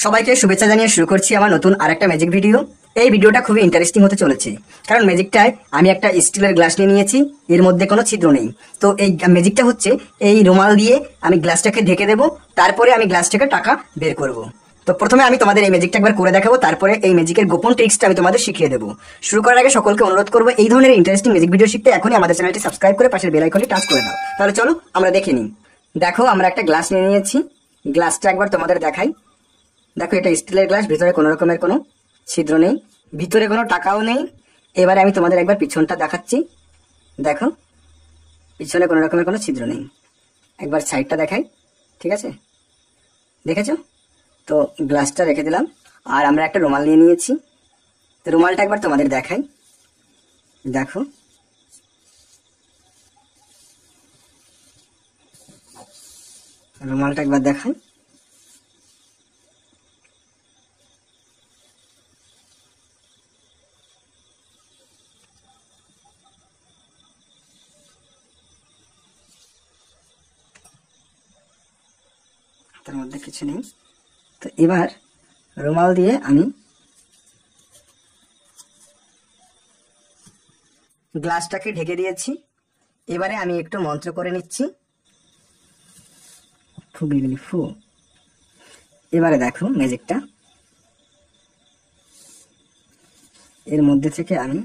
সবাইকে শুভেচ্ছা জানিয়ে শুরু করছি আমার নতুন আরেকটা ম্যাজিক ভিডিও। এই ভিডিওটা খুবই ইন্টারেস্টিং হতে চলেছে, কারণ ম্যাজিকটায় আমি একটা স্টিলের গ্লাস নিয়ে নিয়েছি, এর মধ্যে কোনো ছিদ্র নেই। তো এই ম্যাজিকটা হচ্ছে এই রুমাল দিয়ে আমি গ্লাসটাকে ঢেকে দেবো, তারপরে আমি গ্লাস থেকে টাকা বের করব। তো প্রথমে আমি তোমাদের এই ম্যাজিকটা একবার করে দেখাবো, তারপরে এই ম্যাজিকের গোপন ট্রিক্সটা আমি তোমাদের শিখিয়ে দেবো। শুরু করার আগে সকলকে অনুরোধ করবো, এই ধরনের ইন্টারেস্টিং ম্যাজিক ভিডিও শিখতে এখনই আমাদের চ্যানেলটি সাবস্ক্রাইব করে পাশের বেল আইকনটি টাচ করে দাও। তাহলে চলো আমরা দেখে নিই। দেখো, আমরা একটা গ্লাস নিয়ে নিয়েছি, গ্লাসটা একবার তোমাদের দেখাই। দেখো, এটা স্টিলের গ্লাস, ভিতরে কোনো রকমের কোনো ছিদ্র নেই, ভিতরে কোনো টাকাও নেই। এবারে আমি তোমাদের একবার পিছনটা দেখাচ্ছি। দেখো, পিছনে কোনো রকমের কোনো ছিদ্র নেই। একবার সাইডটা দেখাই, ঠিক আছে? দেখেছো তো? গ্লাসটা রেখে দিলাম, আর আমরা একটা রুমাল নিয়ে নিয়েছি। তো রুমালটা একবার তোমাদের দেখাই। দেখো, রুমালটা একবার দেখাই। তার মধ্যে কিছু নেই। তো এবার রুমাল দিয়ে আমি গ্লাসটাকে ঢেকে দিয়েছি। এবারে আমি একটু মন্ত্র করে নিচ্ছি। ফু। এবারে দেখো ম্যাজিকটা, এর মধ্যে থেকে আমি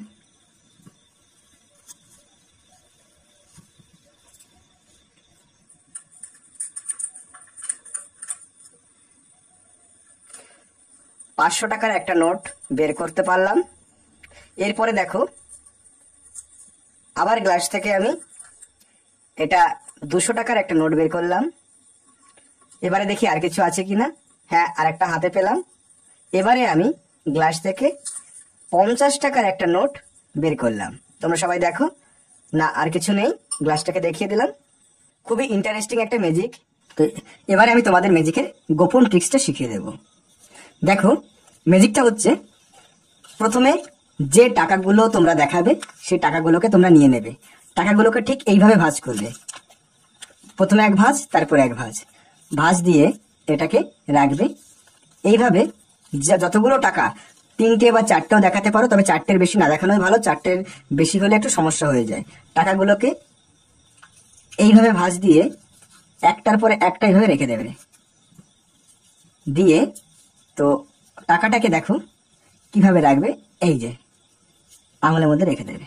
৳500 একটা নোট বের করতে পারলাম। এরপরে দেখো, আবার গ্লাস থেকে আমি এটা ৳200 একটা নোট বের করলাম। এবারে দেখি আর কিছু আছে কিনা। হ্যাঁ, আর একটা হাতে পেলাম। এবারে আমি গ্লাস থেকে ৳50 একটা নোট বের করলাম। তোমরা সবাই দেখো, না আর কিছু নেই। গ্লাসটাকে দেখিয়ে দিলাম। খুবই ইন্টারেস্টিং একটা ম্যাজিক। তো এবারে আমি তোমাদের ম্যাজিকের গোপন ট্রিক্সটা শিখিয়ে দেব। দেখো, ম্যাজিকটা হচ্ছে, প্রথমে যে টাকাগুলো তোমরা দেখাবে সেই টাকাগুলোকে তোমরা নিয়ে নেবে। টাকাগুলোকে ঠিক এইভাবে ভাঁজ করবে। প্রথমে এক ভাঁজ, তারপরে এক ভাঁজ, ভাঁজ দিয়ে এটাকে রাখবে এইভাবে। যতগুলো টাকা, 3টে বা 4টেও দেখাতে পারো, তবে 4টের বেশি না দেখানোই ভালো। 4টের বেশি হলে একটু সমস্যা হয়ে যায়। টাকাগুলোকে এইভাবে ভাঁজ দিয়ে একটার পরে একটা এইভাবে রেখে দেবে। দিয়ে তো টাকাটাকে দেখো কিভাবে রাখবে, এই যে আঙুলের মধ্যে রেখে দেবে।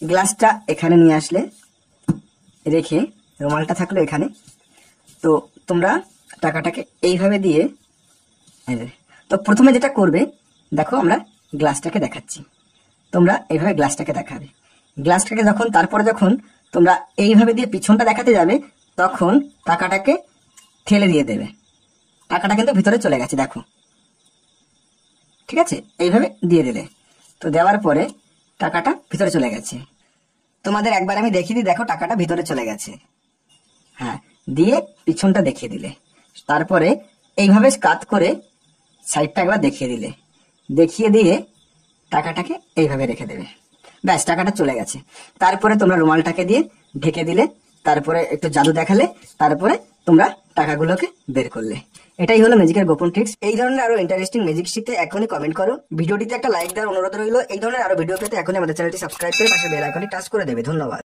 গ্লাসটা এখানে নিয়ে আসলে, রেখে রুমালটা থাকলো এখানে। তো তোমরা টাকাটাকে এইভাবে দিয়ে, তো প্রথমে যেটা করবে, দেখো আমরা গ্লাসটাকে দেখাচ্ছি, তোমরা এইভাবে গ্লাসটাকে দেখাবে। গ্লাসটাকে তারপরে যখন তোমরা এইভাবে দিয়ে পিছনটা দেখাতে যাবে, তখন টাকাটাকে ঠেলে দিয়ে দেবে। টাকাটা কিন্তু ভিতরে চলে গেছে, দেখো, ঠিক আছে? এইভাবে দিয়ে দিলে, তো দেওয়ার পরে টাকাটা ভিতরে চলে গেছে। তোমাদের একবার আমি দেখিয়ে দিই। দেখো, টাকাটা ভিতরে চলে গেছে। হ্যাঁ, দিয়ে পিছনটা দেখিয়ে দিলে, তারপরে এইভাবে কাত করে সাইডটা একবার দেখিয়ে দিলে, দেখিয়ে দিয়ে টাকাটাকে এইভাবে রেখে দেবে। ব্যাস, টাকাটা চলে গেছে। তারপরে তোমরা রুমালটাকে দিয়ে ঢেকে দিলে, তারপরে একটু জাদু দেখালে, তারপরে তোমরা টাকাগুলোকে বের করলে। এটাই হলো ম্যাজিকের গোপন ট্রিক্স। এই ধরনের আরো ইন্টারেস্টিং ম্যাজিক শিখতে এখনই কমেন্ট করো। ভিডিওটিতে একটা লাইক দেওয়ার অনুরোধ রইল। এই ধরনের আরো ভিডিও পেতে এখনই আমাদের চ্যানেলটি সাবস্ক্রাইব করে পাশে বেল আইকনটি টাচ করে দেবে। ধন্যবাদ।